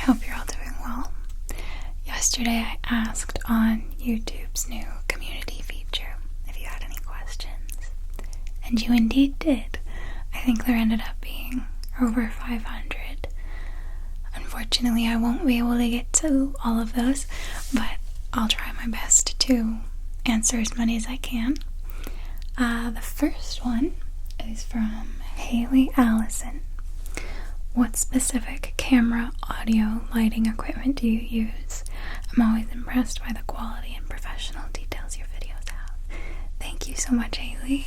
I hope you're all doing well. Yesterday I asked on YouTube's new community feature if you had any questions, and you indeed did. I think there ended up being over 500. Unfortunately, I won't be able to get to all of those, but I'll try my best to answer as many as I can. The first one is from Haley Allison. What specific camera, audio, lighting equipment do you use? I'm always impressed by the quality and professional details your videos have. Thank you so much, Haley.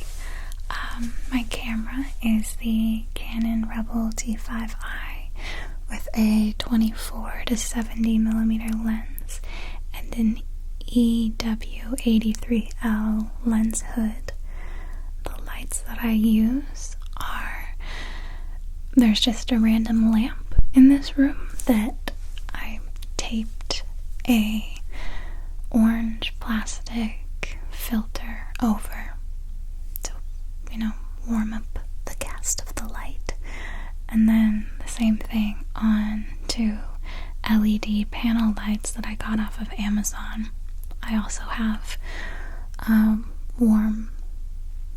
My camera is the Canon Rebel T5i with a 24 to 70 millimeter lens and an EW83L lens hood. The lights that I use are, there's just a random lamp in this room that I taped a orange plastic filter over to, warm up the cast of the light. And then the same thing on two LED panel lights that I got off of Amazon. I also have warm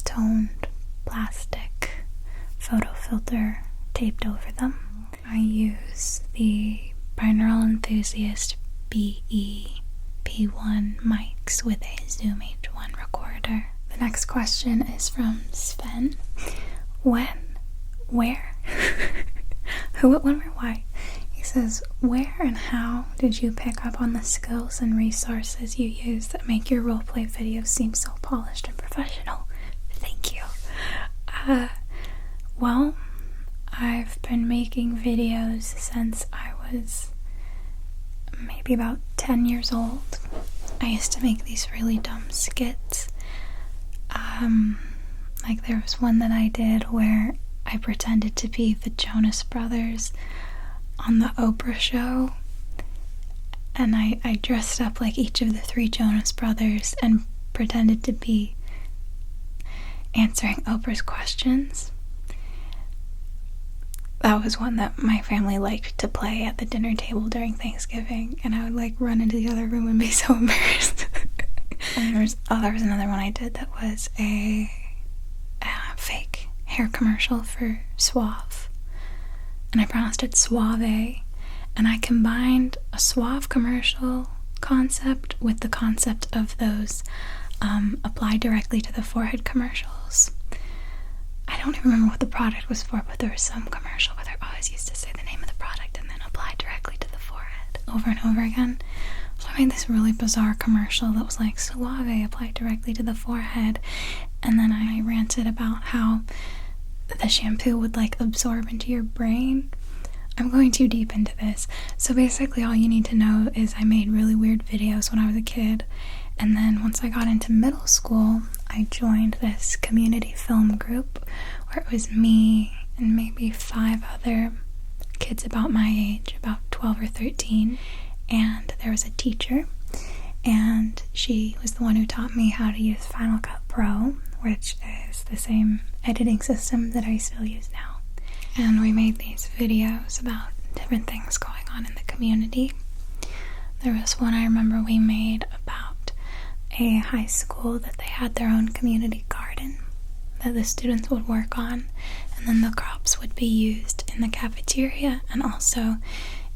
toned plastic photo filter taped over them. I use the Binaural Enthusiast BE P1 mics with a Zoom H1 recorder. The next question is from Sven. When? Where? Who, what, when, where, why? He says, where and how did you pick up on the skills and resources you use that make your roleplay videos seem so polished and professional? Thank you. Well, I've been making videos since I was maybe about 10 years old. I used to make these really dumb skits. Like there was one that I did where I pretended to be the Jonas Brothers on the Oprah show, and I dressed up like each of the three Jonas Brothers and pretended to be answering Oprah's questions. That was one that my family liked to play at the dinner table during Thanksgiving, and I would run into the other room and be so embarrassed. And there was another one I did that was a fake hair commercial for Suave, and I pronounced it Suave, and I combined a Suave commercial concept with the concept of those apply directly to the forehead commercials. I don't even remember what the product was for, but there was some commercial where they always used to say the name of the product and then apply directly to the forehead over and over again. So I made this really bizarre commercial that was like, Suave, apply directly to the forehead, and then I ranted about how the shampoo would absorb into your brain. I'm going too deep into this. So basically all you need to know is I made really weird videos when I was a kid, and then once I got into middle school, I joined this community film group where it was me and maybe 5 other kids about my age, about 12 or 13, and there was a teacher, and she was the one who taught me how to use Final Cut Pro, which is the same editing system that I still use now. And we made these videos about different things going on in the community. There was one I remember we made about a high school that they had their own community garden that the students would work on, and then the crops would be used in the cafeteria, and also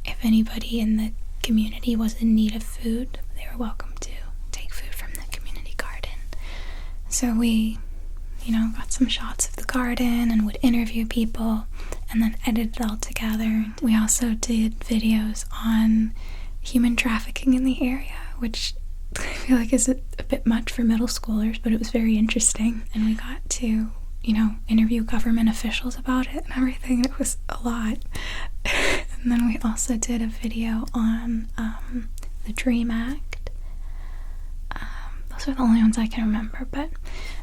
if anybody in the community was in need of food, they were welcome to take food from the community garden. So we, got some shots of the garden and would interview people and then edit it all together. We also did videos on human trafficking in the area, which I feel like is a bit much for middle schoolers, but it was very interesting. And we got to, interview government officials about it and everything. It was a lot. And then we also did a video on the Dream Act. Those are the only ones I can remember, but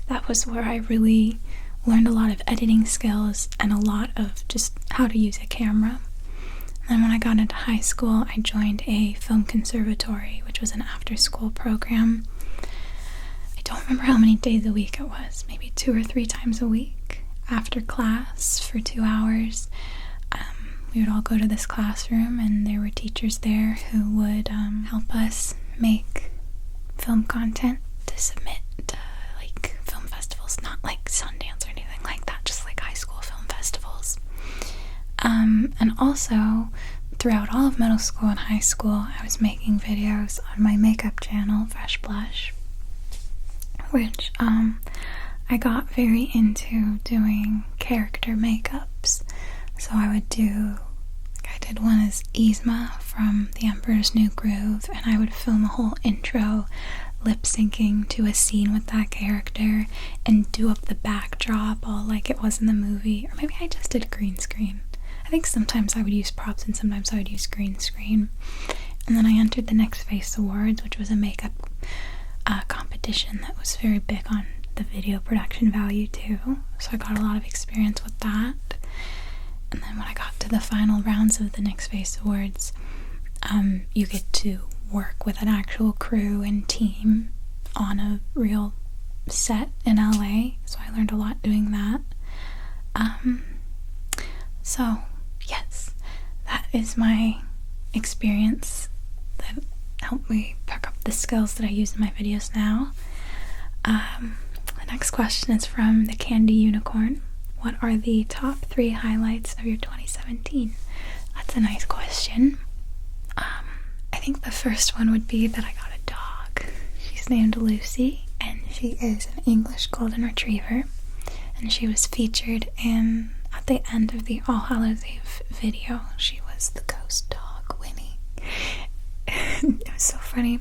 that was where I really learned a lot of editing skills and a lot of just how to use a camera. And when I got into high school, I joined a film conservatory, which was an after-school program. I don't remember how many days a week it was, maybe 2 or 3 times a week after class for 2 hours. we would all go to this classroom, and there were teachers there who would help us make film content to submit to like film festivals, not like Sundance or anything like that, just like high school film festivals. And also throughout all of middle school and high school, I was making videos on my makeup channel, Fresh Blush, which I got very into doing character makeups. So I did one as Yzma from The Emperor's New Groove, and I would film a whole intro lip syncing to a scene with that character and do up the backdrop all like it was in the movie. Or maybe I just did green screen. I think sometimes I would use props and sometimes I would use green screen. And then I entered the Next Face Awards, which was a makeup competition that was very big on the video production value too. So I got a lot of experience with that. And then when I got to the final rounds of the Next Face Awards, you get to work with an actual crew and team on a real set in LA. So I learned a lot doing that. So yes, that is my experience that helped me pick up the skills that I use in my videos now. The next question is from the Candy Unicorn. What are the top 3 highlights of your 2017? That's a nice question. I think the first one would be that I got a dog. She's named Lucy, and she is an English Golden Retriever, and she was featured at the end of the All Hallows Eve video. She was the ghost dog, Winnie. It was so funny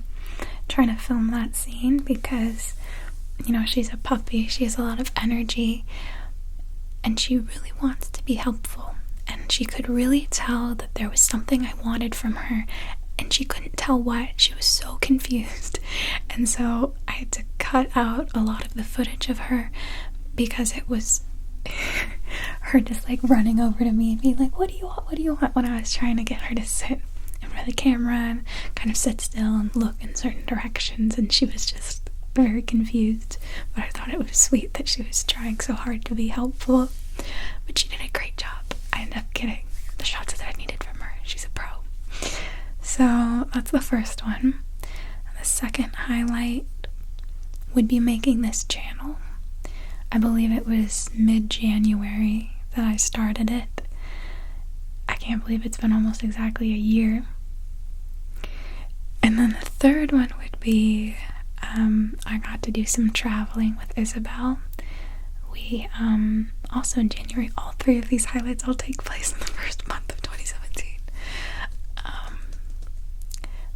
trying to film that scene because, you know, she's a puppy, she has a lot of energy, and she really wants to be helpful, and she could really tell that there was something I wanted from her, and she couldn't tell what. She was so confused, and so I had to cut out a lot of the footage of her because it was her just like running over to me and being like, what do you want, when I was trying to get her to sit in front of the camera and kind of sit still and look in certain directions, and she was just very confused. But I thought it was sweet that she was trying so hard to be helpful, but she did a great job. I ended up getting the shots that I needed from her. She's a pro. So that's the first one. And the second highlight would be making this channel. I believe it was mid-January that I started it. I can't believe it's been almost exactly a year. And then the third one would be I got to do some traveling with Isabel. We also in January, all 3 of these highlights all take place in the first month of 2017.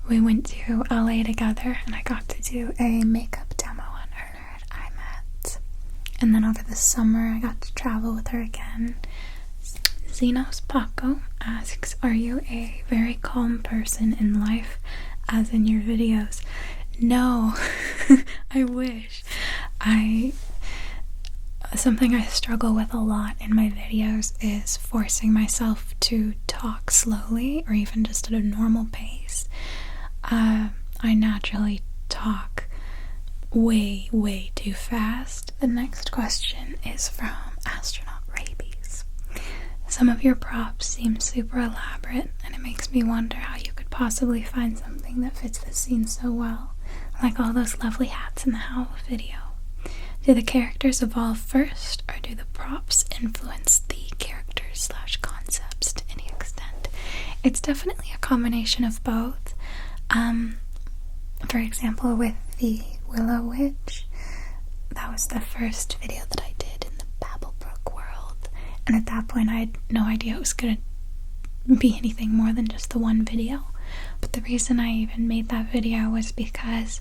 We went to LA together, and I got to do a makeup demo on her at IMAT. And then over the summer I got to travel with her again. Zenos Paco asks, are you a very calm person in life, as in your videos? No. I wish. Something I struggle with a lot in my videos is forcing myself to talk slowly or even just at a normal pace. I naturally talk way too fast. The next question is from Astronaut Rabies. Some of your props seem super elaborate, and it makes me wonder how you could possibly find something that fits the scene so well, like all those lovely hats in the Howl video. Do the characters evolve first, or do the props influence the characters / concepts to any extent? It's definitely a combination of both. For example, with the Willow Witch, that was the first video that I did in the Babblebrook world, and at that point I had no idea it was going to be anything more than just the one video. But the reason I even made that video was because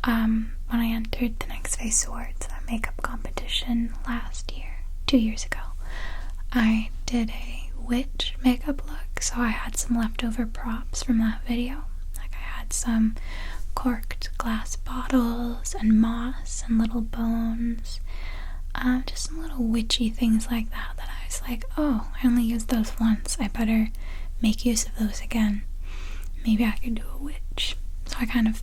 when I entered the Next Face Awards, a makeup competition last year, 2 years ago, I did a witch makeup look, so I had some leftover props from that video. Like I had some corked glass bottles and moss and little bones, just some little witchy things like that I was like, oh, I only used those once, I better make use of those again. Maybe I could do a witch. So I kind of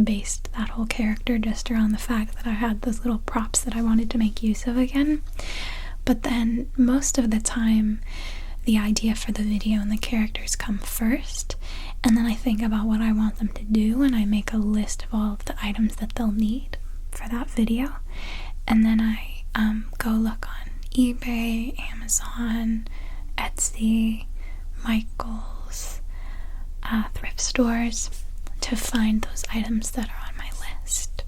based that whole character just around the fact that I had those little props that I wanted to make use of again. But then most of the time the idea for the video and the characters come first, and then I think about what I want them to do, and I make a list of all of the items that they'll need for that video, and then I go look on eBay, Amazon, Etsy, Michael's, thrift stores to find those items that are on my list.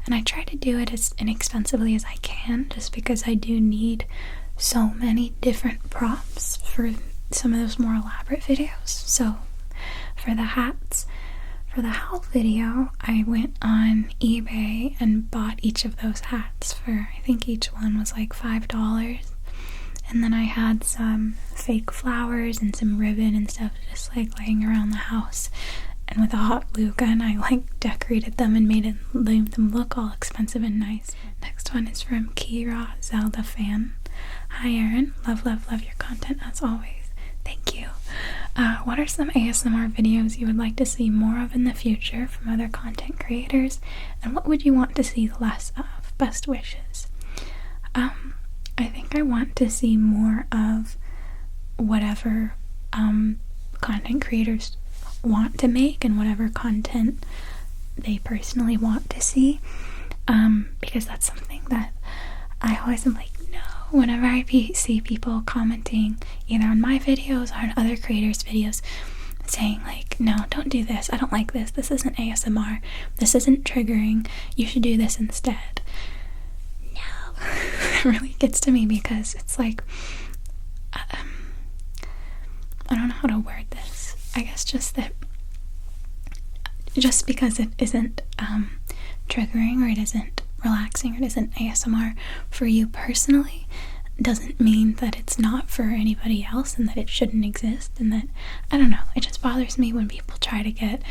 And I try to do it as inexpensively as I can, just because I do need so many different props for some of those more elaborate videos. So for the hats, for the haul video, I went on eBay and bought each of those hats for, I think each one was like $5. And then I had some fake flowers and some ribbon and stuff just like laying around the house. And with a hot glue gun, I like decorated them and made them look all expensive and nice. Next one is from Kira Zelda Fan. Hi Erin, love your content as always. Thank you. What are some ASMR videos you would like to see more of in the future from other content creators, and what would you want to see less of? Best wishes. I think I want to see more of whatever content creators want to make and whatever content they personally want to see, because that's something that I always am like, no. Whenever I see people commenting either on my videos or on other creators' videos saying like, no, don't do this, I don't like this, this isn't ASMR, this isn't triggering, you should do this instead. No. It really gets to me because it's like, I don't know how to word this. I guess just that, just because it isn't triggering, or it isn't relaxing, or it isn't ASMR for you personally, doesn't mean that it's not for anybody else and that it shouldn't exist. And that, I don't know, it just bothers me when people try to get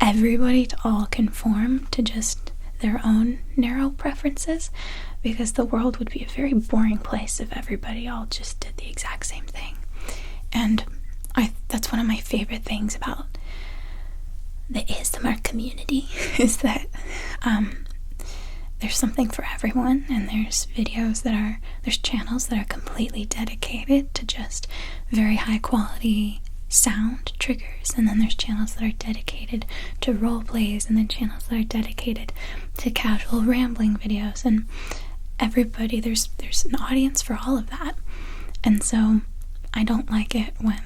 everybody to all conform to just their own narrow preferences, because the world would be a very boring place if everybody all just did the exact same thing. And that's one of my favorite things about the ASMR community is that there's something for everyone, and there's channels that are completely dedicated to just very high quality sound triggers, and then there's channels that are dedicated to role plays, and then channels that are dedicated to casual rambling videos, and everybody, there's an audience for all of that. And so I don't like it when,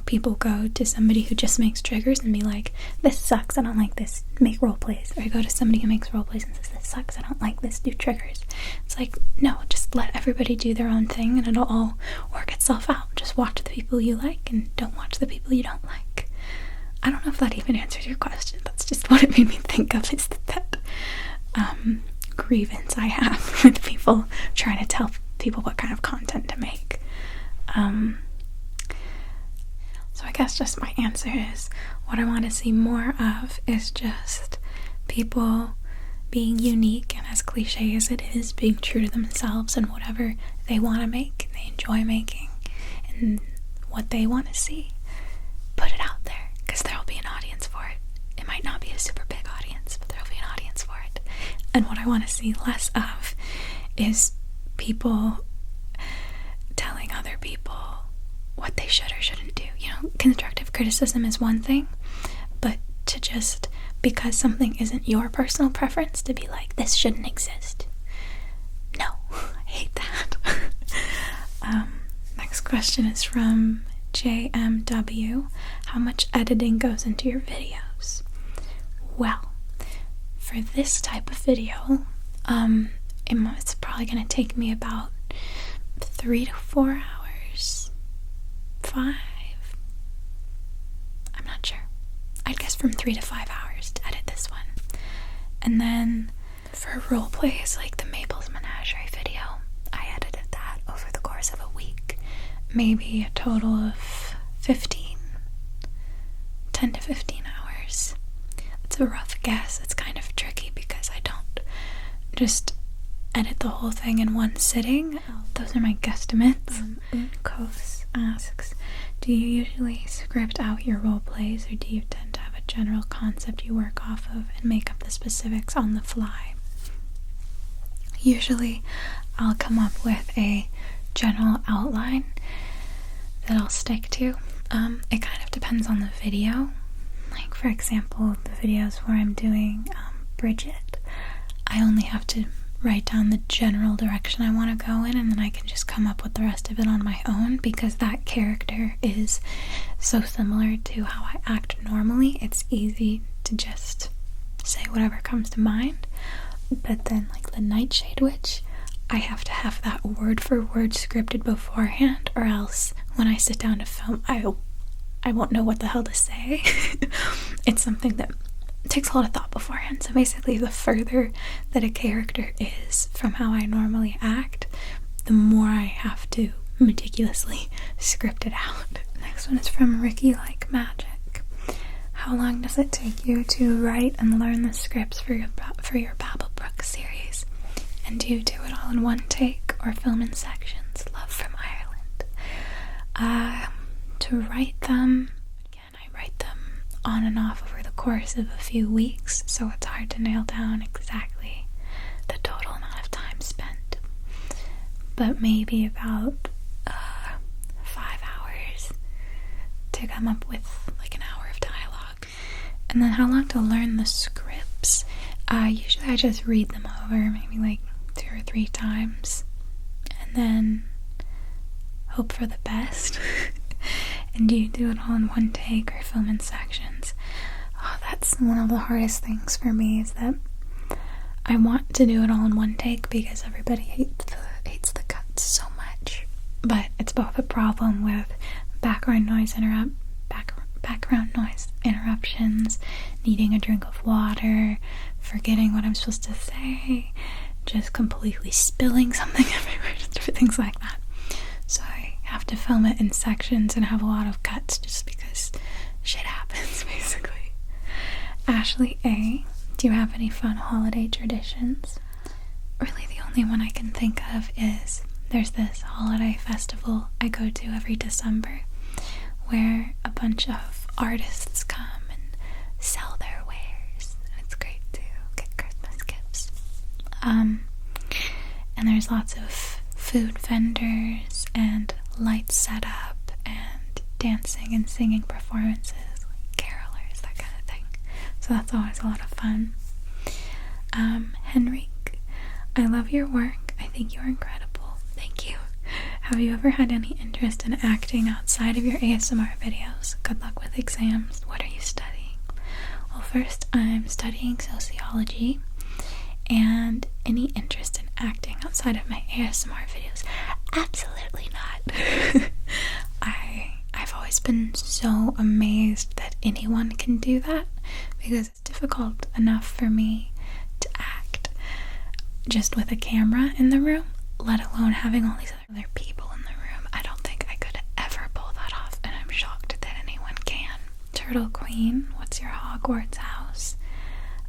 people go to somebody who just makes triggers and be like, this sucks, I don't like this, make role plays. Or you go to somebody who makes role plays and says, this sucks, I don't like this, do triggers. It's like, no, just let everybody do their own thing and it'll all work itself out. Just watch the people you like and don't watch the people you don't like. I don't know if that even answers your question. That's just what it made me think of, is that grievance I have with people trying to tell people what kind of content to make. So I guess just my answer is, what I want to see more of is just people being unique, and as cliche as it is, being true to themselves and whatever they want to make, and they enjoy making, and what they want to see, put it out there, because there'll be an audience for it. It might not be a super big audience, but there'll be an audience for it. And what I want to see less of is people telling other people what they should or shouldn't do. Constructive criticism is one thing, but to just, because something isn't your personal preference, to be like, this shouldn't exist. No, I hate that. Next question is from JMW. How much editing goes into your videos? Well, for this type of video, it's probably going to take me about 3 to 4 hours. 5? I'm not sure. I'd guess from 3 to 5 hours to edit this one. And then for roleplays like the Maybell's Menagerie video, I edited that over the course of a week. Maybe a total of 10 to 15 hours. It's a rough guess. It's kind of tricky because I don't just edit the whole thing in one sitting. Those are my guesstimates. Unkos asks, do you usually script out your role plays, or do you tend to have a general concept you work off of and make up the specifics on the fly? Usually I'll come up with a general outline that I'll stick to. It kind of depends on the video. Like, for example, the videos where I'm doing Bridget, I only have to write down the general direction I want to go in, and then I can just come up with the rest of it on my own, because that character is so similar to how I act normally. It's easy to just say whatever comes to mind. But then, like the Nightshade Witch, I have to have that word for word scripted beforehand, or else when I sit down to film, I won't know what the hell to say. It's something that takes a lot of thought beforehand. So basically, the further that a character is from how I normally act, the more I have to meticulously script it out. Next one is from Ricky Like Magic. How long does it take you to write and learn the scripts for your Babblebrook series? And do you do it all in one take or film in sections? Love from Ireland. To write them, again, I write them on and off over the course of a few weeks, so it's hard to nail down exactly the total amount of time spent. But maybe about 5 hours to come up with like an hour of dialogue. And then how long to learn the scripts? Usually I just read them over maybe like 2 or 3 times, and then hope for the best. And do you do it all in one take or film in sections? Oh, that's one of the hardest things for me, is that I want to do it all in one take because everybody hates the cuts so much. But it's both a problem with background noise interruptions, needing a drink of water, forgetting what I'm supposed to say, just completely spilling something everywhere, just different things like that. So I have to film it in sections and have a lot of cuts just because shit happens, basically. Ashley A, do you have any fun holiday traditions? Really, the only one I can think of is there's this holiday festival I go to every December where a bunch of artists come and sell their wares, and it's great to get Christmas gifts. And there's lots of food vendors and light setup and dancing and singing performances, like carolers, that kind of thing. So that's always a lot of fun. Henrik, I love your work. I think you're incredible. Thank you. Have you ever had any interest in acting outside of your ASMR videos? Good luck with exams. What are you studying? Well, first, I'm studying sociology, and any interest in acting outside of my ASMR videos? Absolutely not. I've always been so amazed that anyone can do that, because it's difficult enough for me to act just with a camera in the room, let alone having all these other people in the room. I don't think I could ever pull that off, and I'm shocked that anyone can. Turtle Queen, what's your Hogwarts house?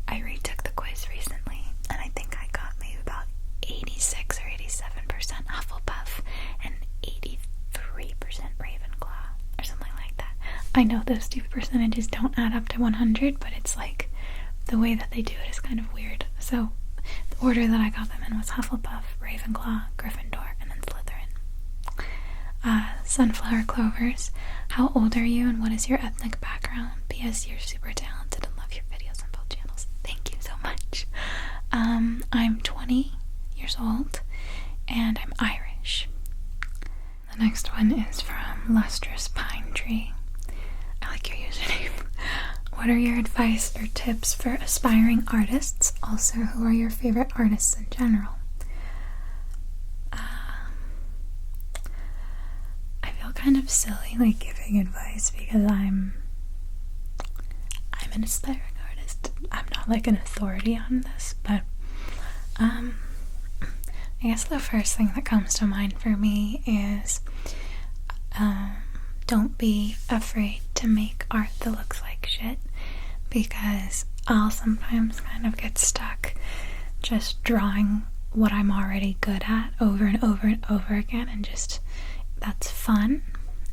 I retook the quiz recently, and I think I got maybe about 86 or 87% Hufflepuff and 83% Ravenclaw, or something like that. I know those two percentages don't add up to 100, but it's like the way that they do it is kind of weird. So the order that I got them in was Hufflepuff, Ravenclaw, Gryffindor, and then Slytherin. Sunflower Clovers, how old are you and what is your ethnic background? P.S. You're super talented and love your videos on both channels. Thank you so much. I'm 20 years old and I'm Irish. The next one is from Lustrous Pine Tree. I like your username. What are your advice or tips for aspiring artists? Also, who are your favorite artists in general? I feel kind of silly like giving advice because I'm an aspiring artist. I'm not like an authority on this, but I guess the first thing that comes to mind for me is don't be afraid to make art that looks like shit, because I'll sometimes kind of get stuck just drawing what I'm already good at over and over and over again, and just that's fun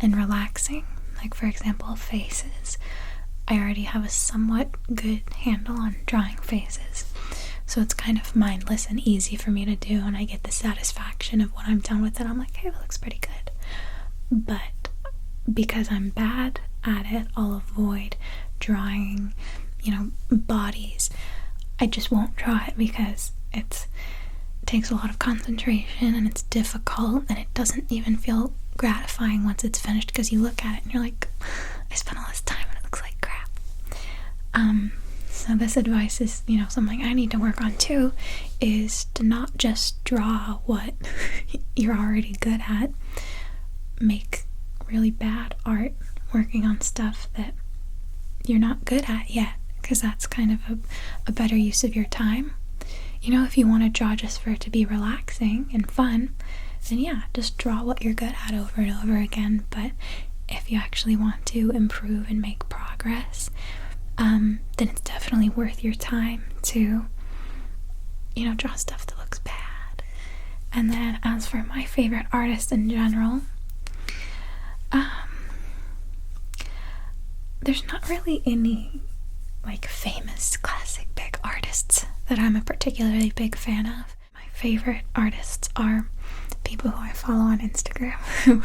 and relaxing. Like, for example, faces. I already have a somewhat good handle on drawing faces, so it's kind of mindless and easy for me to do, and I get the satisfaction of when I'm done with it. I'm like, hey, that looks pretty good. But because I'm bad at it, I'll avoid drawing, bodies. I just won't draw it because it takes a lot of concentration and it's difficult, and it doesn't even feel gratifying once it's finished, because you look at it and you're like, I spent all this time and it looks like crap. So this advice is, something I need to work on too, is to not just draw what you're already good at. Make really bad art working on stuff that you're not good at yet, because that's kind of a better use of your time. If you want to draw just for it to be relaxing and fun, then yeah, just draw what you're good at over and over again. But if you actually want to improve and make progress, then it's definitely worth your time to, draw stuff that looks bad. And then as for my favorite artists in general, there's not really any famous classic big artists that I'm a particularly big fan of. My favorite artists are people who I follow on Instagram who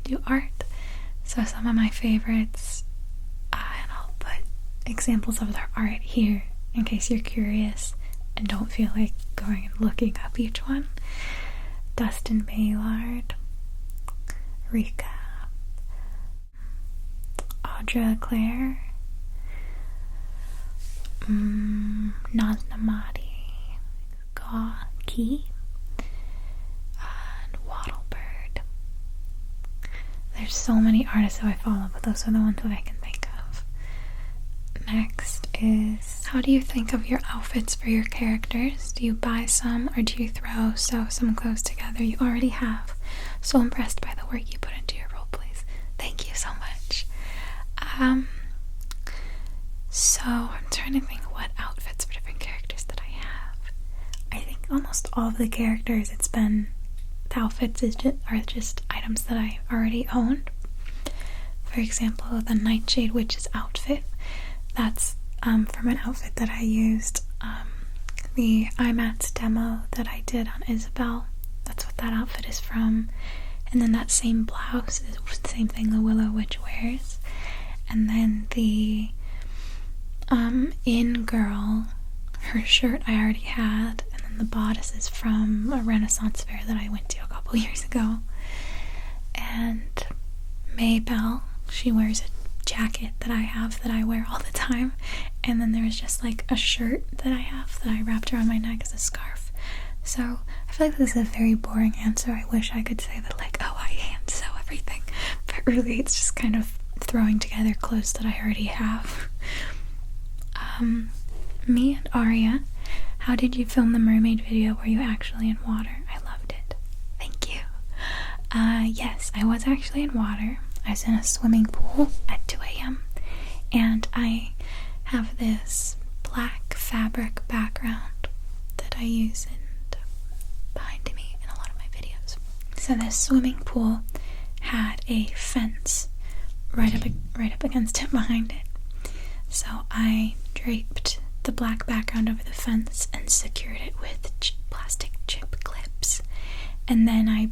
do art. So some of my favorites, and I'll put examples of their art here in case you're curious and don't feel like going and looking up each one. Dustin Maylard, Rika, Audra Claire, Naznamati, Gawki, and Wattlebird. There's so many artists who I follow, but those are the ones that I can think of. Next is, how do you think of your outfits for your characters? Do you buy some, or do you sew some clothes together you already have? So impressed by the work you put into your roleplays. Thank you so much. So I'm trying to think what outfits for different characters that I have. I think almost all of the characters, the outfits are just items that I already owned. For example, the Nightshade Witch's outfit, that's from an outfit that I used, the IMATS demo that I did on Isabel. That's what that outfit is from. And then that same blouse is the same thing the Willow Witch wears. And then the In Girl, her shirt I already had, and then the bodice is from a Renaissance fair that I went to a couple years ago. And Maybell, she wears a jacket that I have that I wear all the time, and then there's just a shirt that I have that I wrapped around my neck as a scarf. So I feel like this is a very boring answer. I wish I could say that I hand sew everything, but really it's just kind of throwing together clothes that I already have. Me and Aria, how did you film the mermaid video? Were you actually in water? I loved it. Thank you. Yes, I was actually in water. I was in a swimming pool at 2 a.m. and I have this black fabric background that I use behind me in a lot of my videos. So this swimming pool had a fence right up against it behind it. So I draped the black background over the fence and secured it with plastic chip clips. And then I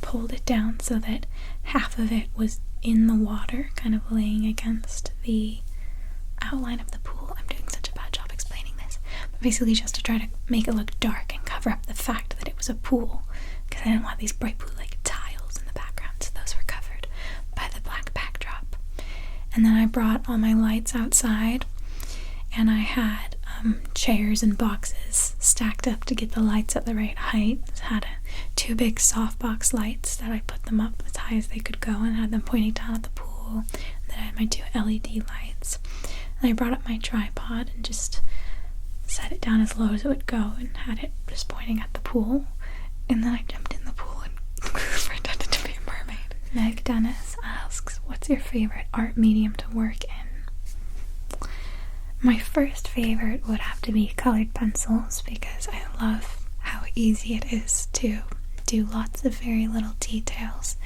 pulled it down so that half of it was in the water, kind of laying against the outline of the pool. I'm doing such a bad job explaining this. But basically just to try to make it look dark and cover up the fact that it was a pool, because I didn't want these bright blue tiles in the background, so those were covered by the black backdrop. And then I brought all my lights outside, and I had chairs and boxes stacked up to get the lights at the right height. I had two big softbox lights that I put them up as high as they could go and had them pointing down at the pool. And then I had my 2 LED lights. And I brought up my tripod and just set it down as low as it would go and had it just pointing at the pool. And then I jumped in the pool and pretended to be a mermaid. Meg Dennis asks, what's your favorite art medium to work in? My first favorite would have to be colored pencils, because I love how easy it is to do lots of very little details.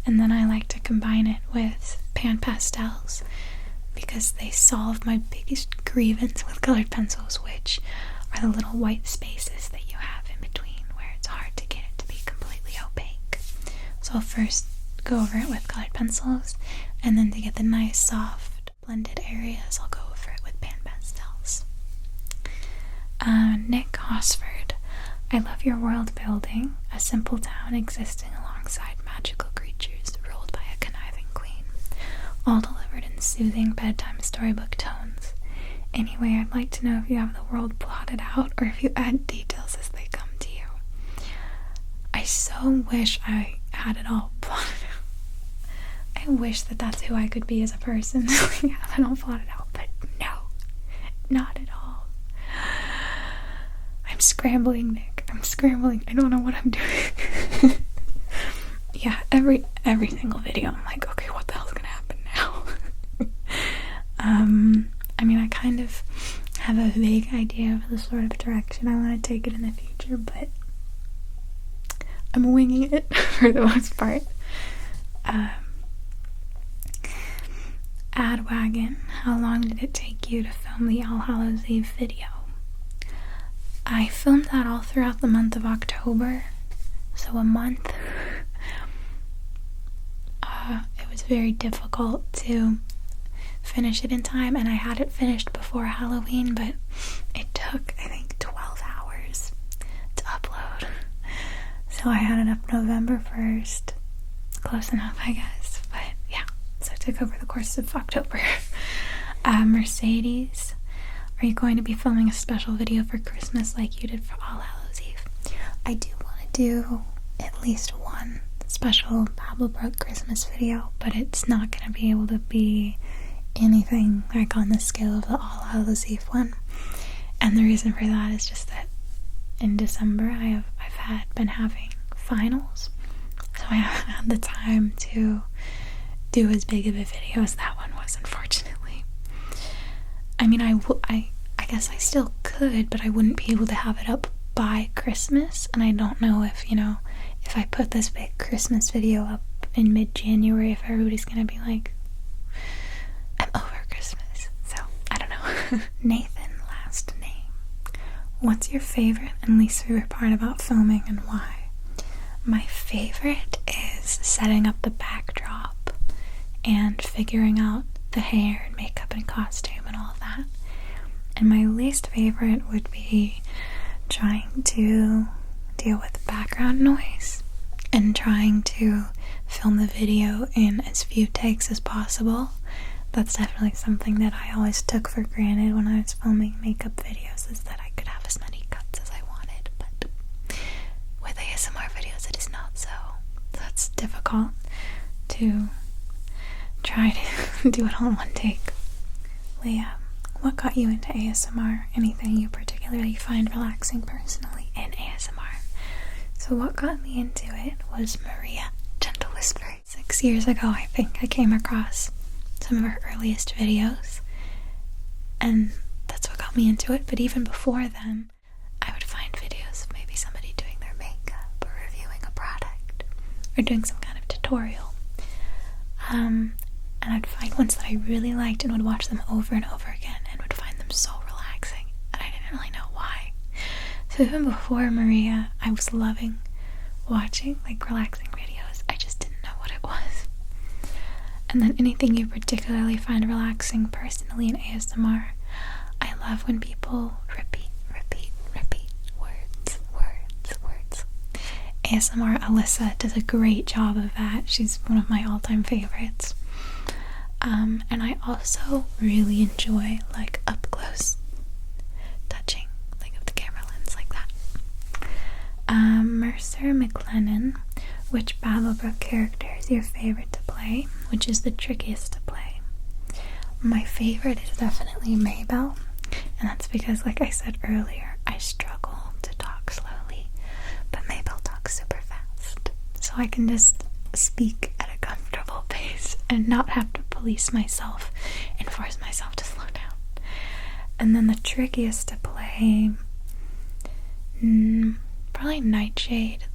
And then I like to combine it with pan pastels, because they solve my biggest grievance with colored pencils, which are the little white spaces that you have in between where it's hard to get it to be completely opaque. So I'll first go over it with colored pencils, and then to get the nice soft blended areas, I'll go over it with pan pastels. Nick Hosford, I love your world building, a simple town existing alongside magical creatures ruled by a conniving queen, all delivered in soothing bedtime storybook tones. Anyway, I'd like to know if you have the world plotted out or if you add details as they come to you. I so wish I had it all plotted out. I wish that that's who I could be as a person. Have it all plotted out, but no, not at all. I'm scrambling, Nick. I'm scrambling. I don't know what I'm doing. Yeah, every single video I'm like, okay, what the hell's gonna happen now? I mean, I kind of have a vague idea of the sort of direction I want to take it in the future, but I'm winging it for the most part. Adwagon, how long did it take you to film the All Hallows Eve video? I filmed that all throughout the month of October, so a month. It was very difficult to finish it in time, and I had it finished before Halloween, but it took, I think, 12 hours to upload. So I had it up November 1st. Close enough, I guess. But yeah, so it took over the course of October. Mercedes, are you going to be filming a special video for Christmas like you did for All Hallows Eve? I do want to do at least one special Babblebrook Christmas video, but it's not going to be able to be anything like on the scale of the All Hallows Eve one. And the reason for that is just that in December I've been having finals, so I haven't had the time to do as big of a video as that one was, unfortunately. I mean, I guess I still could, but I wouldn't be able to have it up by Christmas, and I don't know if, if I put this big Christmas video up in mid-January, if everybody's gonna be like, I'm over Christmas. So, I don't know. Nathan, last name. What's your favorite and least favorite part about filming, and why? My favorite is setting up the backdrop and figuring out the hair and makeup and costume and all of that. And my least favorite would be trying to deal with background noise and trying to film the video in as few takes as possible. That's definitely something that I always took for granted when I was filming makeup videos, is that I could have as many cuts as I wanted, but with ASMR videos it is not so. That's difficult to try to do it all in one take. Leah, what got you into ASMR? Anything you particularly find relaxing personally in ASMR? So what got me into it was Maria, Gentle Whisper. 6 years ago, I think, I came across some of her earliest videos, and that's what got me into it. But even before then, I would find videos of maybe somebody doing their makeup or reviewing a product or doing some kind of tutorial. And I'd find ones that I really liked and would watch them over and over again and would find them so relaxing, and I didn't really know why. So even before Maria, I was loving watching like relaxing videos. I just didn't know what it was. And then anything you particularly find relaxing personally in ASMR, I love when people repeat words. ASMR Alyssa does a great job of that. She's one of my all-time favorites. And I also really enjoy like up-close touching, like of the camera lens like that. Mercer McLennan, which Babblebrook character is your favorite to play? Which is the trickiest to play? My favorite is definitely Maybell, and that's because, like I said earlier, I struggle to talk slowly, but Maybell talks super fast, so I can just speak at a comfortable pace and not have to police myself and force myself to slow down. And then the trickiest to play, probably Nightshade,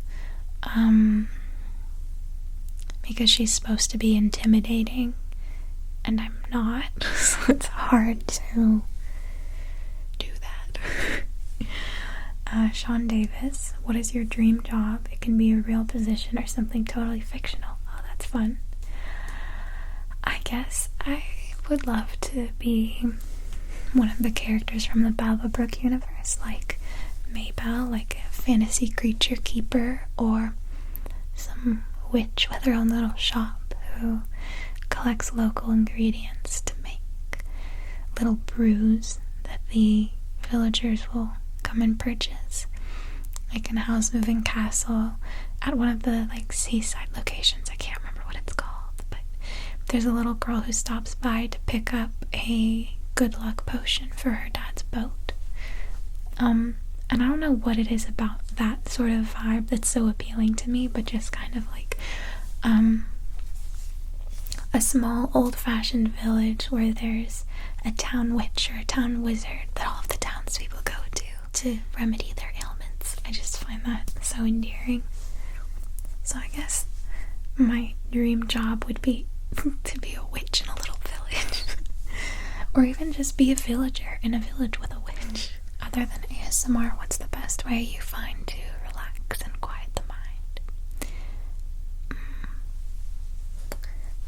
because she's supposed to be intimidating and I'm not, so it's hard to do that. Sean Davis, what is your dream job? It can be a real position or something totally fictional. Oh, that's fun. I guess I would love to be one of the characters from the Babblebrook universe, like Maybell, like a fantasy creature keeper, or some witch with her own little shop who collects local ingredients to make little brews that the villagers will come and purchase, like in a house moving castle at one of the like seaside locations. I can't remember what it's called, but there's a little girl who stops by to pick up a good luck potion for her dad's boat. And I don't know what it is about that sort of vibe that's so appealing to me, but just kind of like a small old-fashioned village where there's a town witch or a town wizard that all of the townspeople go to remedy their ailments. I just find that so endearing. So I guess my dream job would be to be a witch in a little village. Or even just be a villager in a village with a witch. Other than ASMR, what's the best way you find to relax and quiet the mind?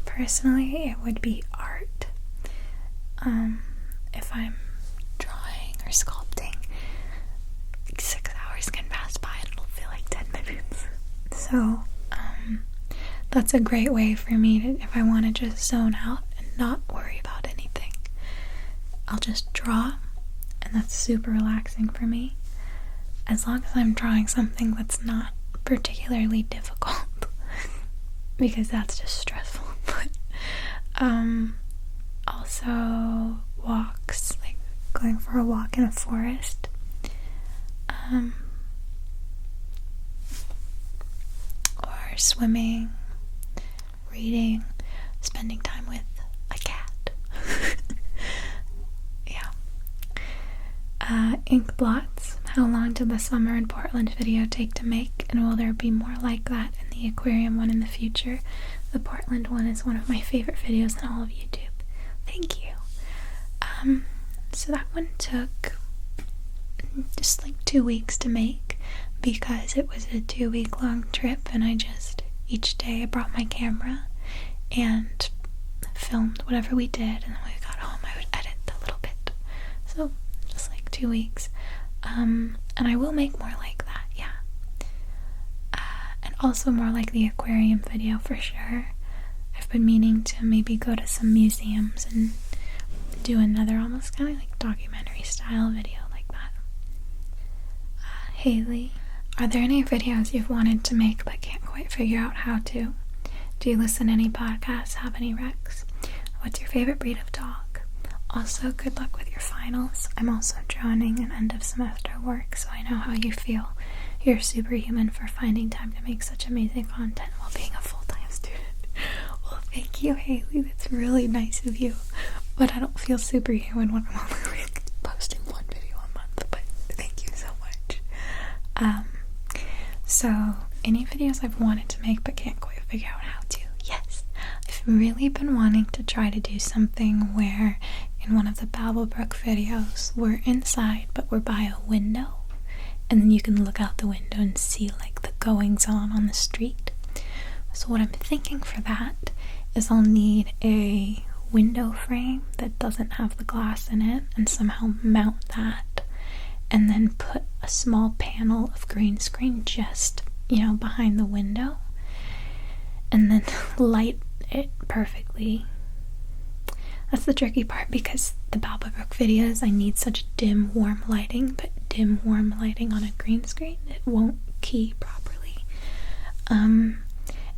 Personally, it would be art. If I'm drawing or sculpting, 6 hours can pass by and it'll feel like 10 minutes. So, that's a great way for me to, if I want to just zone out and not worry about anything, I'll just draw, and that's super relaxing for me, as long as I'm drawing something that's not particularly difficult, because that's just stressful. But also walks, like going for a walk in a forest, or swimming, reading, spending time with a cat. Yeah. Ink blots. How long did the summer in Portland video take to make, and will there be more like that in the aquarium one in the future? The Portland one is one of my favorite videos in all of YouTube. Thank you. So that one took just like 2 weeks to make, because it was a 2-week long trip, and I just, each day I brought my camera and filmed whatever we did, and then when we got home I would edit a little bit. So just like 2 weeks. And I will make more like that, yeah. And also more like the aquarium video for sure. I've been meaning to maybe go to some museums and do another almost kind of like documentary style video like that. Haley, are there any videos you've wanted to make but can't quite figure out how to? Do you listen to any podcasts? Have any recs? What's your favorite breed of dog? Also, good luck with your finals. I'm also drowning in end of semester work, so I know how you feel. You're superhuman for finding time to make such amazing content while being a full-time student. Well, thank you, Haley. That's really nice of you. But I don't feel superhuman when I'm only like posting one video a month. But thank you so much. So any videos I've wanted to make but can't quite figure out how to. Yes, I've really been wanting to try to do something where in one of the Babblebrook videos we're inside but we're by a window, and then you can look out the window and see like the goings on the street. So what I'm thinking for that is I'll need a window frame that doesn't have the glass in it, and somehow mount that, and then put a small panel of green screen just, behind the window, and then light it perfectly. That's the tricky part, because the Babblebrook videos, I need such dim, warm lighting, but dim, warm lighting on a green screen, it won't key properly. And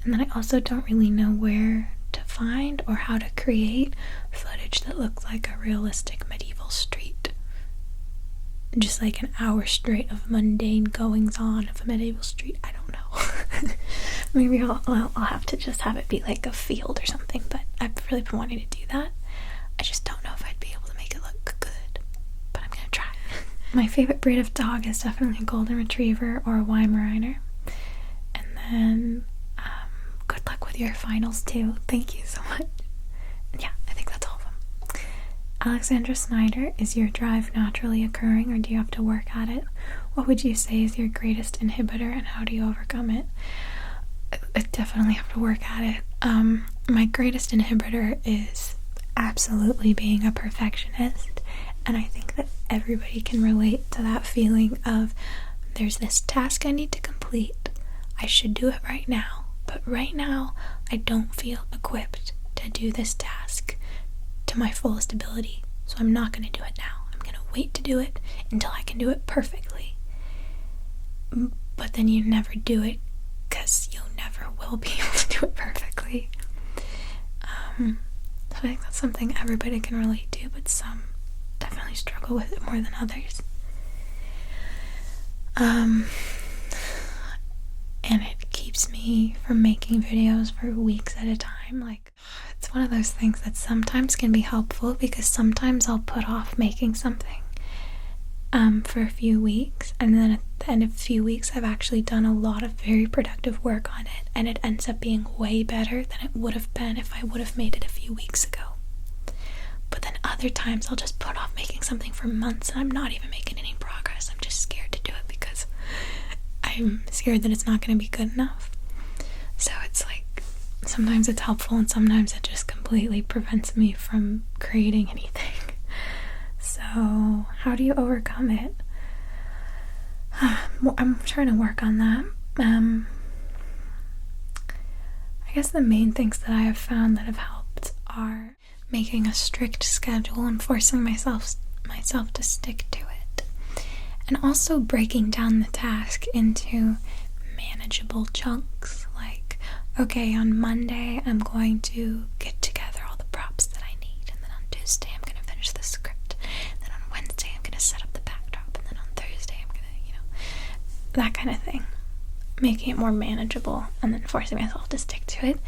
then I also don't really know where to find or how to create footage that looks like a realistic medieval street. Just like an hour straight of mundane goings on of a medieval street. I don't know. Maybe I'll have to just have it be like a field or something, but I've really been wanting to do that. I just don't know if I'd be able to make it look good, but I'm gonna try. My favorite breed of dog is definitely a golden retriever or a Weimaraner. And then good luck with your finals too. Thank you so much. And yeah, I think that's all of them. Alexandra Snyder, is your drive naturally occurring or do you have to work at it? What would you say is your greatest inhibitor and how do you overcome it? I definitely have to work at it. My greatest inhibitor is absolutely being a perfectionist, and I think that everybody can relate to that feeling of there's this task I need to complete. I should do it right now, but right now I don't feel equipped to do this task to my fullest ability, so I'm not going to do it now. I'm going to wait to do it until I can do it perfectly. But then you never do it because you never will be able to do it perfectly. So I think that's something everybody can relate to, but some definitely struggle with it more than others. And it keeps me from making videos for weeks at a time. Like, it's one of those things that sometimes can be helpful, because sometimes I'll put off making something for a few weeks, and then at the end of a few weeks I've actually done a lot of very productive work on it, and it ends up being way better than it would have been if I would have made it a few weeks ago. But then other times I'll just put off making something for months and I'm not even making any progress. I'm just scared to do it because I'm scared that it's not going to be good enough. So it's like, sometimes it's helpful and sometimes it just completely prevents me from creating anything. So how do you overcome it? I'm trying to work on that. I guess the main things that I have found that have helped are making a strict schedule and forcing myself to stick to it, and also breaking down the task into manageable chunks. Like, okay, on Monday I'm going to get together all the props that I need, and then on Tuesday I'm going to finish the script, and then on Wednesday I'm going to set up the backdrop, and then on Thursday I'm going to, that kind of thing. Making it more manageable and then forcing myself to stick to it.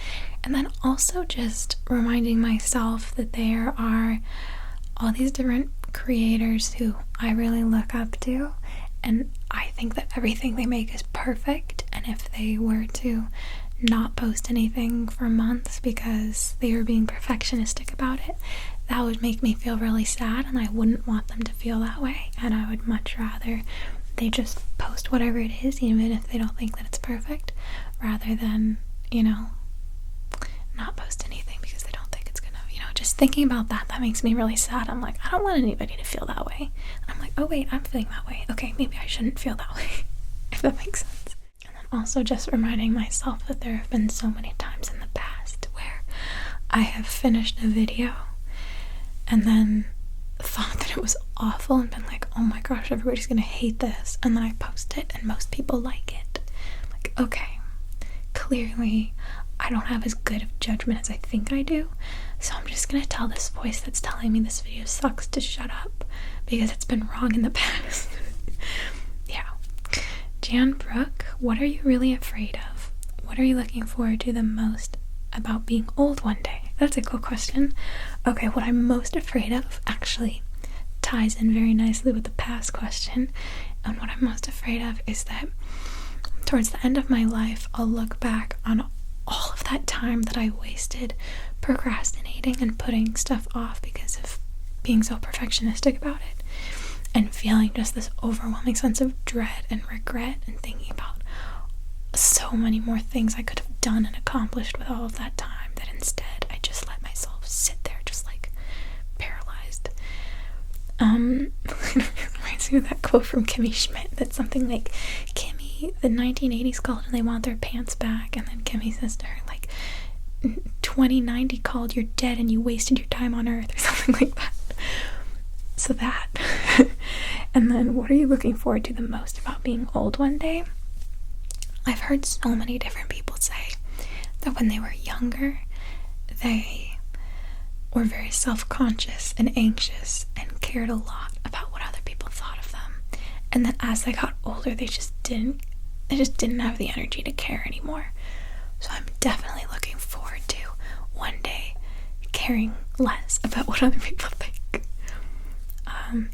And then also just reminding myself that there are all these different creators who I really look up to, and I think that everything they make is perfect, and if they were to not post anything for months because they were being perfectionistic about it, that would make me feel really sad, and I wouldn't want them to feel that way, and I would much rather they just post whatever it is, even if they don't think that it's perfect, rather than, not post anything because they don't think it's gonna, just thinking about that makes me really sad. I'm like, I don't want anybody to feel that way. And I'm like, oh wait, I'm feeling that way. Okay, maybe I shouldn't feel that way, if that makes sense. And then also just reminding myself that there have been so many times in the past where I have finished a video and then thought that it was awful and been like, oh my gosh, everybody's gonna hate this, and then I post it and most people like it. I'm like, okay, clearly I don't have as good of judgment as I think I do, so I'm just gonna tell this voice that's telling me this video sucks to shut up, because it's been wrong in the past. Yeah. Jan Brooke, what are you really afraid of? What are you looking forward to the most about being old one day? That's a cool question. Okay, what I'm most afraid of actually ties in very nicely with the past question, and what I'm most afraid of is that towards the end of my life, I'll look back on all of that time that I wasted procrastinating and putting stuff off because of being so perfectionistic about it, and feeling just this overwhelming sense of dread and regret, and thinking about so many more things I could have done and accomplished with all of that time, that instead I just let myself sit there just like paralyzed. It reminds me of that quote from Kimmy Schmidt that's something like, Kimmy, the 1980s called and they want their pants back, and then Kimmy says to her, like, 2090 called, you're dead and you wasted your time on Earth, or something like that. So that. And then, what are you looking forward to the most about being old one day? I've heard so many different people say that when they were younger, they were very self-conscious and anxious and cared a lot about what other people thought of them, and that as they got older, they just didn't have the energy to care anymore. So I'm definitely looking forward to one day caring less about what other people think.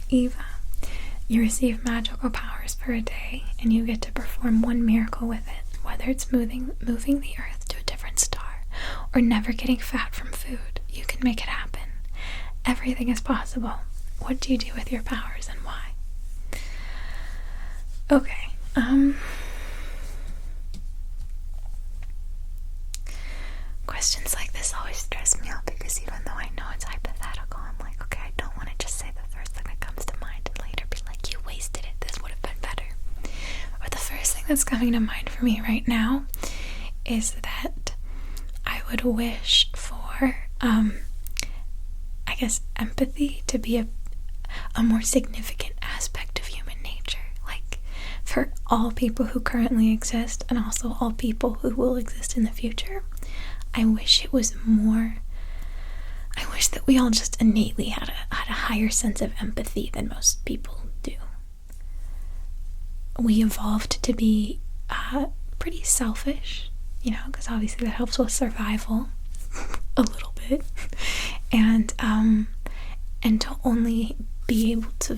Eva, you receive magical powers for a day, and you get to perform one miracle with it, whether it's moving the earth to a different star, or never getting fat from food. You can make it happen. Everything is possible. What do you do with your powers and why? Okay, questions like this always stress me out because even though I know it's hypothetical, I'm like, okay, I don't want to just say the first thing that comes to mind and later be like, you wasted it, this would have been better. But the first thing that's coming to mind for me right now is that I would wish for, I guess, empathy to be a more significant aspect of human nature. Like, for all people who currently exist and also all people who will exist in the future, I wish it was more. I wish that we all just innately had a higher sense of empathy than most people do. We evolved to be pretty selfish, you know, because obviously that helps with survival a little bit, and to only be able to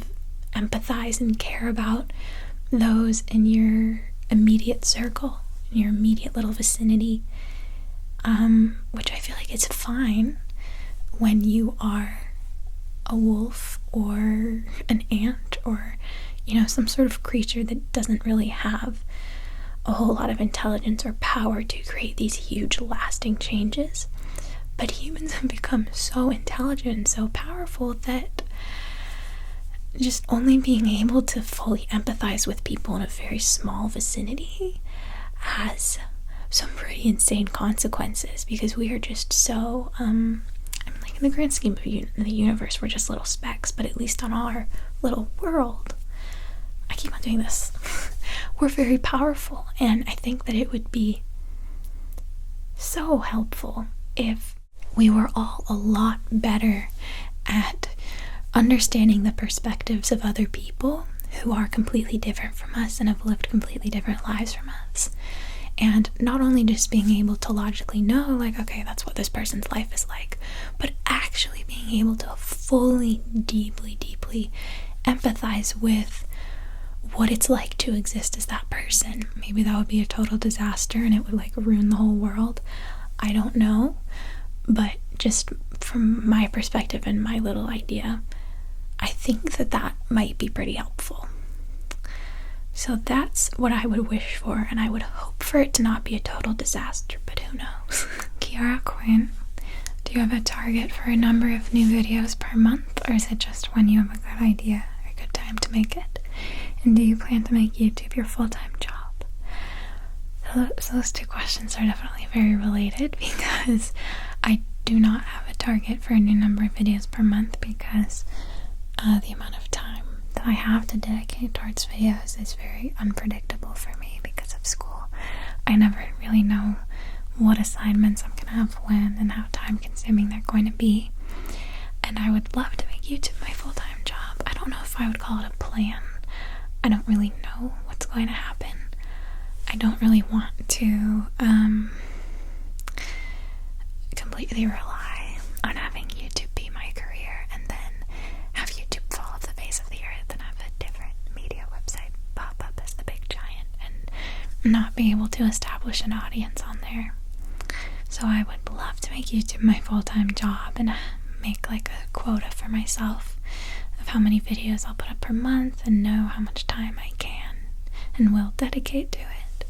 empathize and care about those in your immediate circle, in your immediate little vicinity, which I feel like is fine when you are a wolf or an ant or, you know, some sort of creature that doesn't really have a whole lot of intelligence or power to create these huge lasting changes. But humans have become so intelligent and so powerful that just only being able to fully empathize with people in a very small vicinity has some pretty insane consequences, because we are just so, like, in the grand scheme of the universe, we're just little specks, but at least on our little world, I keep on doing this, we're very powerful, and I think that it would be so helpful if we were all a lot better at understanding the perspectives of other people who are completely different from us and have lived completely different lives from us. And not only just being able to logically know, like, okay, that's what this person's life is like, but actually being able to fully, deeply, deeply empathize with what it's like to exist as that person. Maybe that would be a total disaster and it would, like, ruin the whole world. I don't know. But just from my perspective and my little idea, I think that that might be pretty helpful. So that's what I would wish for, and I would hope for it to not be a total disaster, but who knows. Kiara Quinn, do you have a target for a number of new videos per month, or is it just when you have a good idea or a good time to make it? And do you plan to make YouTube your full-time job? So those two questions are definitely very related, because I do not have a target for a new number of videos per month, because the amount of time that I have to dedicate towards videos is very unpredictable for me because of school. I never really know what assignments I'm going to have when and how time consuming they're going to be. And I would love to make YouTube my full-time job. I don't know if I would call it a plan. I don't really know what's going to happen. I don't really want to completely rely on having YouTube be my career and then have YouTube fall off the face of the earth and have a different media website pop up as the big giant and not be able to establish an audience on there. So I would love to make YouTube my full-time job and make like a quota for myself of how many videos I'll put up per month and know how much time I can and will dedicate to it.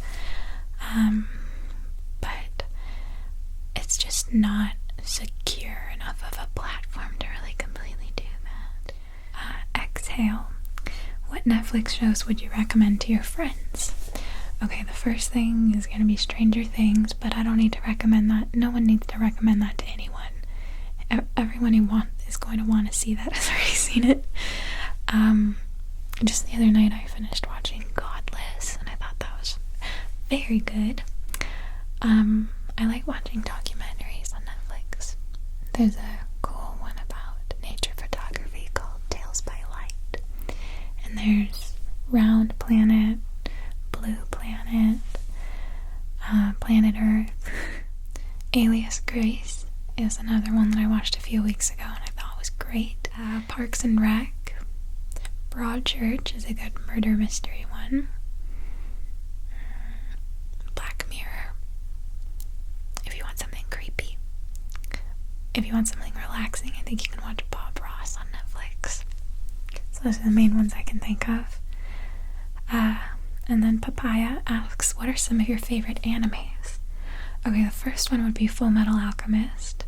But it's just not secure enough of a platform to really completely do that. Exhale. What Netflix shows would you recommend to your friends? Okay, the first thing is going to be Stranger Things, but I don't need to recommend that. No one needs to recommend that to anyone. Everyone who is going to want to see that has already seen it. Just the other night I finished watching Godless, and I thought that was very good. I like watching documentaries on Netflix. There's a cool one about nature photography called Tales by Light. And there's Round Planet, Blue Planet, Planet Earth. Alias Grace is another one that I watched a few weeks ago and I thought was great. Parks and Rec. Broadchurch is a good murder mystery one. Black Mirror. If you want something creepy. If you want something relaxing, I think you can watch Bob Ross on Netflix. So those are the main ones I can think of. And then Papaya asks, what are some of your favorite animes? Okay, the first one would be Full Metal Alchemist,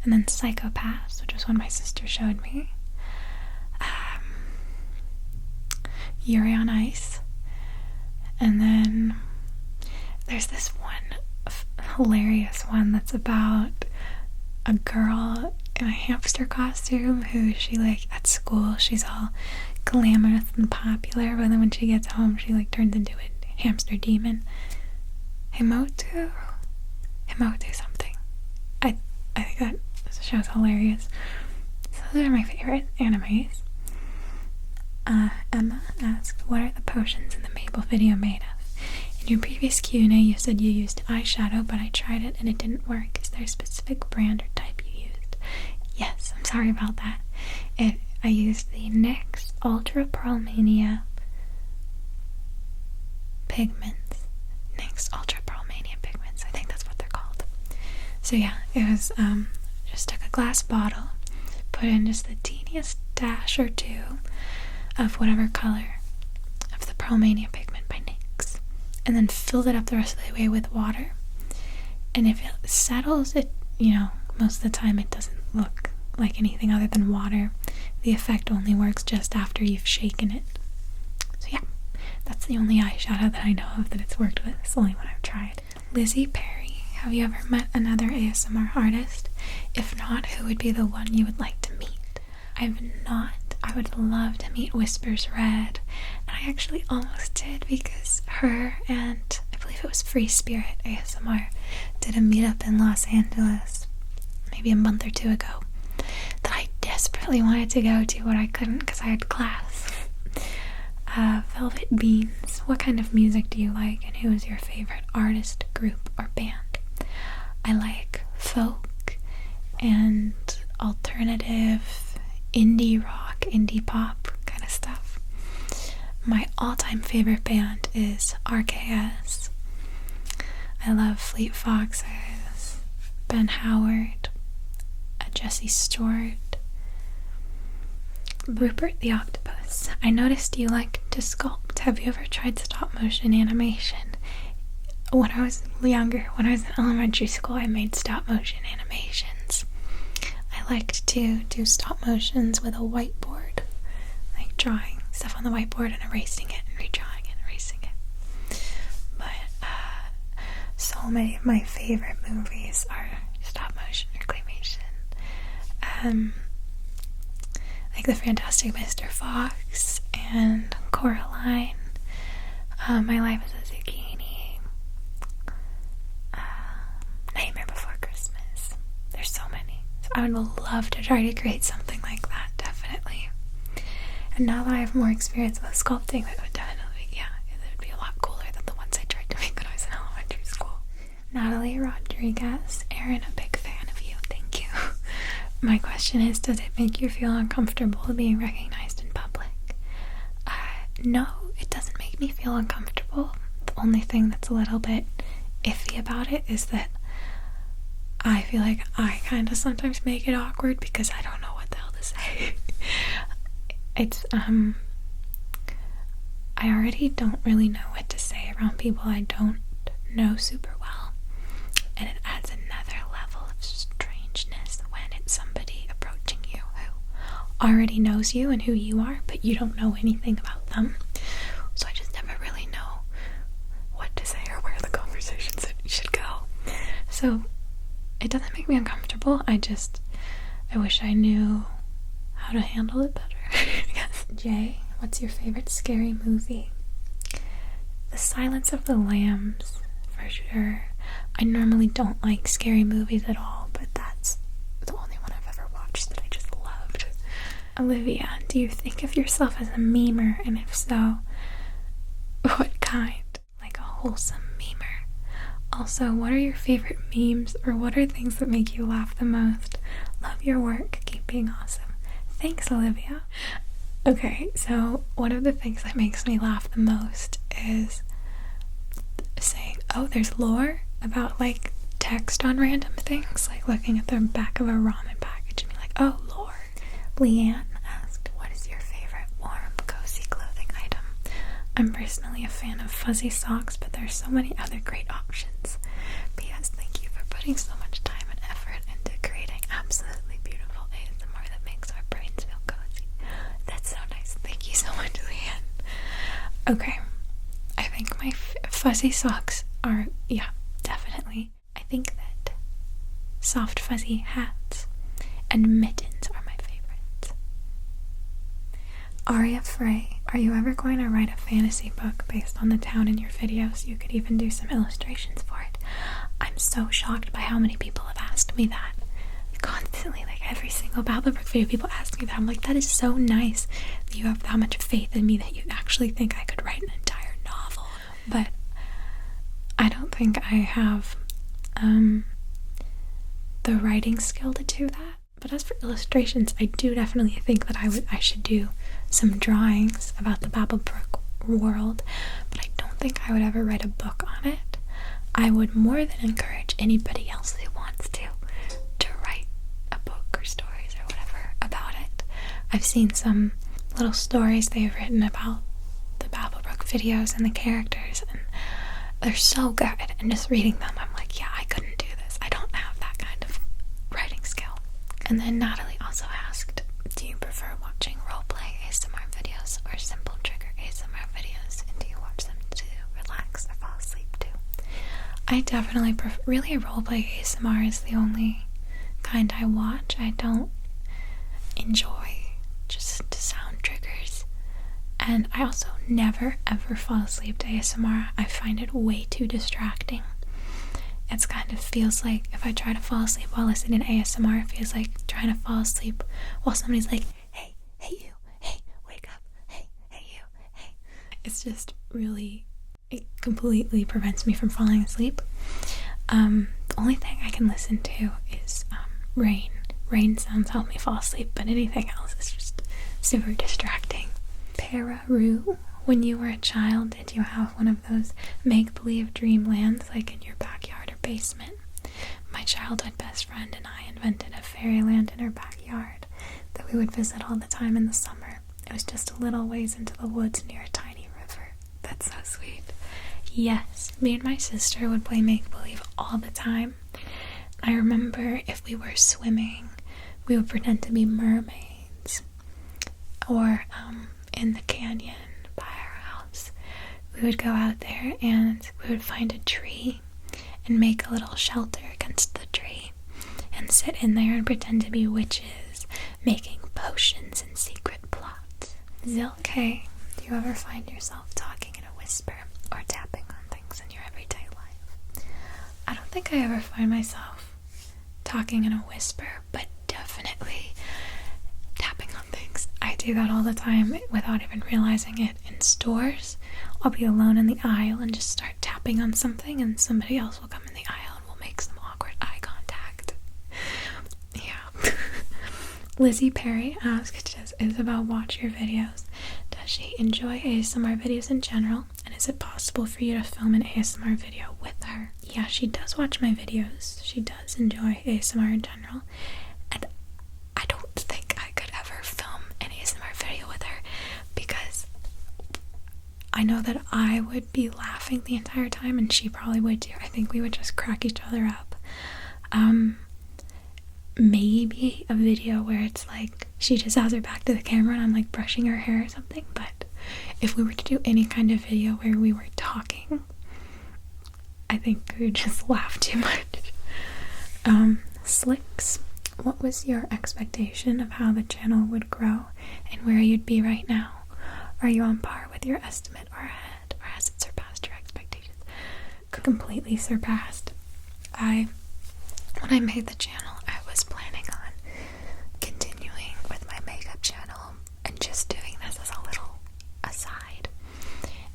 and then Psychopaths, which was one my sister showed me. Yuri on Ice, and then there's this one hilarious one that's about a girl in a hamster costume who she, like, at school she's all glamorous and popular, but then when she gets home she, like, turns into a hamster demon. Himoto something. I think that show's hilarious. So those are my favorite animes. Emma asked, what are the potions in the Maybell video made of? In your previous Q&A you said you used eyeshadow, but I tried it and it didn't work. Is there a specific brand or type you used? Yes, I'm sorry about that. I used the NYX Ultra Pearl Mania pigments. NYX Ultra Pearl Mania pigments, I think that's what they're called. So yeah, it was, just took a glass bottle, put in just the teeniest dash or two of whatever color of the Pearl Mania pigment by NYX, and then filled it up the rest of the way with water. And if it settles, it, most of the time it doesn't look like anything other than water. The effect only works just after you've shaken it. So yeah, that's the only eyeshadow that I know of that it's worked with. It's the only one I've tried. Lizzie Perry, have you ever met another ASMR artist? If not, who would be the one you would like to meet? I've not. I would love to meet Whispers Red, and I actually almost did, because her and I believe it was Free Spirit ASMR did a meetup in Los Angeles maybe a month or two ago that I desperately wanted to go to, but I couldn't because I had class. Velvet Beans, what kind of music do you like, and who is your favorite artist, group, or band? I like folk and alternative, indie rock, indie pop kind of stuff. My all-time favorite band is RKS. I love Fleet Foxes, Ben Howard, Jesse Stewart, Rupert the Octopus. I noticed you like to sculpt. Have you ever tried stop motion animation? When I was younger, when I was in elementary school, I made stop motion animations. I liked to do stop motions with a whiteboard, like drawing stuff on the whiteboard and erasing it and redrawing it and erasing it. But so many of my favorite movies are stop motion or claymation. Like The Fantastic Mr. Fox and Coraline, My Life as a Zucchini, Nightmare Before Christmas. There's so many. So I would love to try to create something like that, definitely. And now that I have more experience with sculpting, it would definitely, it would be a lot cooler than the ones I tried to make when I was in elementary school. Natalie Rodriguez, Erin, a big fan of you. Thank you. My question is, does it make you feel uncomfortable being recognized in public? No, it doesn't make me feel uncomfortable. The only thing that's a little bit iffy about it is that I feel like I kind of sometimes make it awkward because I don't know what the hell to say. It's, I already don't really know what to say around people I don't know super well. And it adds another level of strangeness when it's somebody approaching you who already knows you and who you are, but you don't know anything about them. So I just never really know what to say or where the conversation should go. So it doesn't make me uncomfortable. I wish I knew how to handle it better. Yes. Jay, what's your favorite scary movie? The Silence of the Lambs, for sure. I normally don't like scary movies at all, but that's the only one I've ever watched that I just loved. Olivia, do you think of yourself as a memer, and if so, what kind? Like a wholesome memer. Also, what are your favorite memes, or what are things that make you laugh the most? Love your work. Keep being awesome. Thanks, Olivia. Okay, so one of the things that makes me laugh the most is saying, oh, there's lore about, like, text on random things, like looking at the back of a ramen package and being like, oh, lore. Leanne asked, what is your favorite warm, cozy clothing item? I'm personally a fan of fuzzy socks, but there's so many other great options. P.S. Thank putting so much time and effort into creating absolutely beautiful ASMR that makes our brains feel cozy. That's so nice. Thank you so much, Leanne. Okay, I think my fuzzy socks are, yeah, definitely. I think that soft fuzzy hats and mittens are my favorites. Aria Frey, are you ever going to write a fantasy book based on the town in your videos? You could even do some illustrations for it. I'm so shocked by how many people have asked me that. Constantly, like every single Babblebrook video, people ask me that. I'm like, that is so nice that you have that much faith in me that you actually think I could write an entire novel. But I don't think I have the writing skill to do that. But as for illustrations, I do definitely think that I should do some drawings about the Babblebrook world, but I don't think I would ever write a book on it. I would more than encourage anybody else who wants to write a book or stories or whatever about it. I've seen some little stories they've written about the Babblebrook videos and the characters, and they're so good, and just reading them, I'm like, yeah, I couldn't do this. I don't have that kind of writing skill. And then Natalie also asked, do you prefer watching roleplay ASMR videos or simple trigger ASMR videos, and do you watch them to relax or fall asleep too? I definitely prefer, really roleplay ASMR is the only kind I watch. I don't enjoy just sound triggers, and I also never ever fall asleep to ASMR. I find it way too distracting. It's kind of feels like if I try to fall asleep while listening to ASMR, it feels like trying to fall asleep while somebody's like, hey you, hey, wake up, hey you, hey. It's just really, it completely prevents me from falling asleep. The only thing I can listen to is rain. Rain sounds help me fall asleep, but anything else is just super distracting. Para-Roo, when you were a child, did you have one of those make-believe dreamlands like in your backyard or basement? My childhood best friend and I invented a fairyland in her backyard that we would visit all the time in the summer. It was just a little ways into the woods near a tiny river. That's so sweet. Yes, me and my sister would play make-believe all the time. I remember if we were swimming, we would pretend to be mermaids. Or in the canyon by our house, we would go out there and we would find a tree and make a little shelter against the tree and sit in there and pretend to be witches making potions and secret plots. Zilke, do you ever find yourself talking in a whisper or tapping on things in your everyday life? I don't think I ever find myself talking in a whisper, but definitely tapping on things. I do that all the time without even realizing it. In stores, I'll be alone in the aisle and just start tapping on something, and somebody else will come in the aisle and we'll make some awkward eye contact. Yeah. Lizzie Perry asked, does Isabel watch your videos? Does she enjoy ASMR videos in general? And is it possible for you to film an ASMR video with her? Yeah, she does watch my videos. She does enjoy ASMR in general. And I don't think I could ever film an ASMR video with her because I know that I would be laughing the entire time and she probably would too. I think we would just crack each other up. Maybe a video where it's like she just has her back to the camera and I'm like brushing her hair or something, but if we were to do any kind of video where we were talking, I think we would just laugh too much. Slicks, what was your expectation of how the channel would grow and where you'd be right now? Are you on par with your estimate or ahead, or has it surpassed your expectations? Completely surpassed. When I made the channel, I was planning on continuing with my makeup channel and just doing this as a little aside.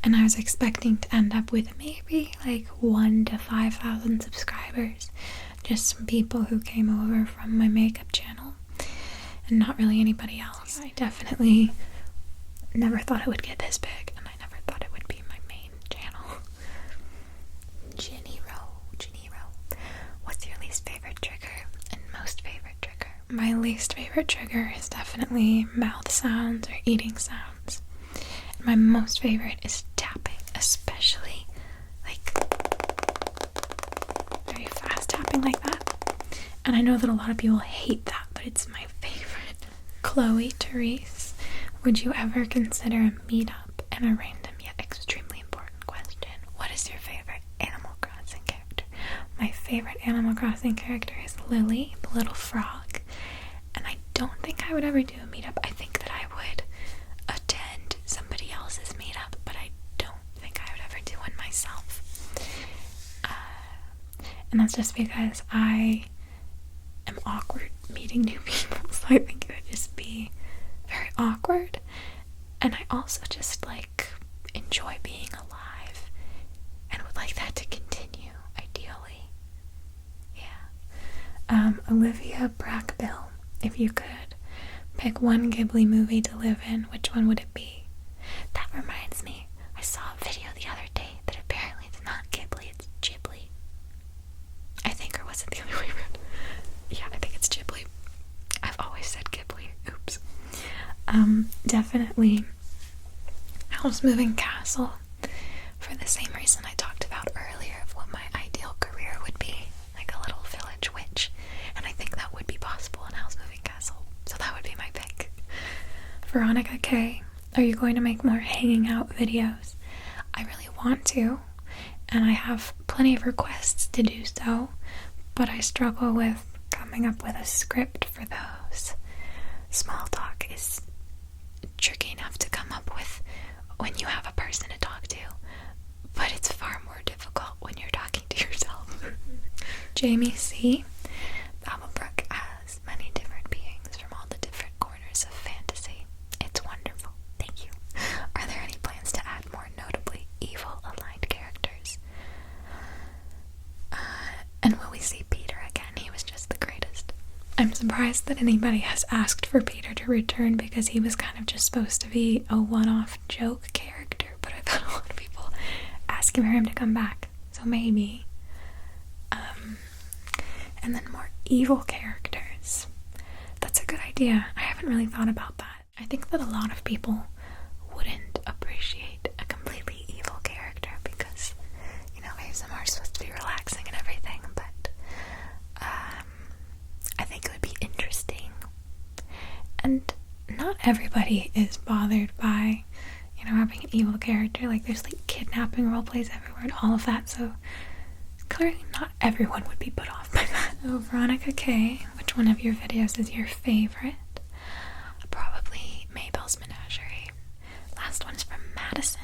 And I was expecting to end up with maybe like 1,000 to 5,000 subscribers. Just some people who came over from my makeup channel and not really anybody else. I definitely never thought it would get this big, and I never thought it would be my main channel. Ginny Rowe, what's your least favorite trigger and most favorite trigger? My least favorite trigger is definitely mouth sounds or eating sounds. And my most favorite is tapping, especially like very fast tapping something like that. And I know that a lot of people hate that, but it's my favorite. Chloe Therese, would you ever consider a meetup? And a random yet extremely important question. What is your favorite Animal Crossing character? My favorite Animal Crossing character is Lily, the little frog. And I don't think I would ever do a meetup. I think that I would attend somebody else's meetup, but I don't think I would ever do one myself. And that's just because I am awkward meeting new people, so I think it would just be very awkward. And I also just like enjoy being alive and would like that to continue, ideally. Yeah. Olivia Brackbill, if you could pick one Ghibli movie to live in, which one would it be? That reminds me, I saw a video the other day that apparently it's not Ghibli, it's Ghibli. I think, or was it the other way around? Yeah, I think it's Ghibli. I've always said Ghibli. Oops. Definitely House Moving Castle, for the same reason I talked about earlier of what my ideal career would be, like a little village witch, and I think that would be possible in House Moving Castle, so that would be my pick. Veronica K, are you going to make more hanging out videos? I really want to, and I have plenty of requests to do so, but I struggle with coming up with a script for those. Small talk is tricky enough to come up with when you have a person to talk to, but it's far more difficult when you're talking to yourself. Jamie C. Babblebrook has many different beings from all the different corners of fantasy. It's wonderful. Thank you. Are there any plans to add more notably evil-aligned characters? And will we see Peter again? He was just the greatest. I'm surprised that anybody has asked for Peter to return because he was kind of just supposed to be a one-off joke character, but I've had a lot of people asking for him to come back, so maybe. And then more evil characters. That's a good idea. I haven't really thought about that. I think that a lot of people wouldn't appreciate a completely evil character because, you know, ASMR is supposed to be relaxing and everything, but I think it would be interesting. And not everybody is bothered by, you know, having an evil character. Like, there's like kidnapping roleplays everywhere and all of that, so clearly not everyone would be put off by that. So Veronica K, which one of your videos is your favorite? Probably Maybell's Menagerie. Last one is from Madison.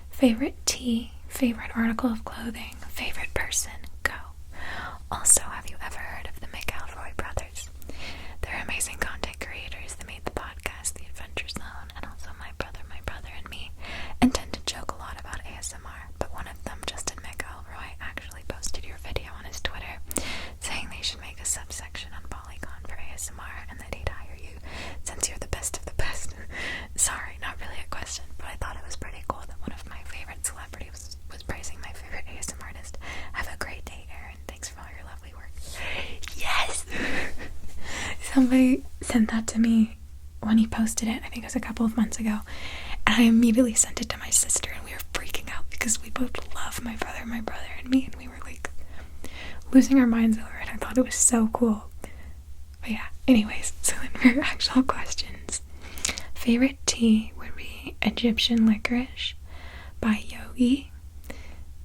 Favorite tea, favorite article of clothing, favorite person, go. Also, have you ever heard of the Maybell brothers? They're amazing content creators that made the podcast The Adventure Zone, and also my brother and me, and tend to joke a lot about ASMR, but one of them, Justin McElroy, actually posted your video on his Twitter saying they should make a subsection on Polygon for ASMR and that he'd hire you since you're the best of the best. Sorry, not really a question, but I thought it was pretty cool that one of my favorite celebrities was praising my favorite ASMR artist. Have a great day, Erin. Thanks for all your lovely work. Yes! Somebody sent that to me when he posted it. I think it was a couple of months ago. And I immediately sent it to my sister, and we were freaking out because we both love my brother and me, and we were like losing our minds over it. I thought it was so cool. But yeah, anyways, so then for your actual questions. Favorite tea would be Egyptian Licorice by Yogi,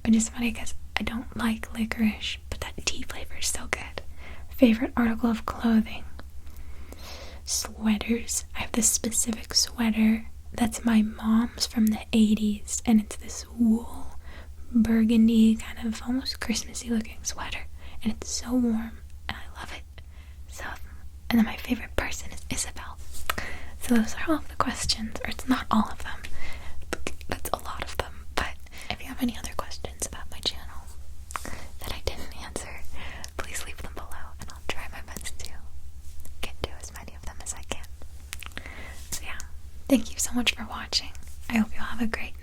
which is funny because I don't like licorice, but that tea flavor is so good. Favorite article of clothing? Sweaters. I have this specific sweater that's my mom's from the 80s, and it's this wool, burgundy, kind of almost Christmassy looking sweater, and it's so warm, and I love it. So, and then my favorite person is Isabel. So those are all of the questions, or it's not all of them, that's a lot of them, but if you have any other questions about my channel that I didn't answer, please leave them below, and I'll try my best to get to as many of them as I can. So yeah, thank you so much for watching. I hope you'll have a great night.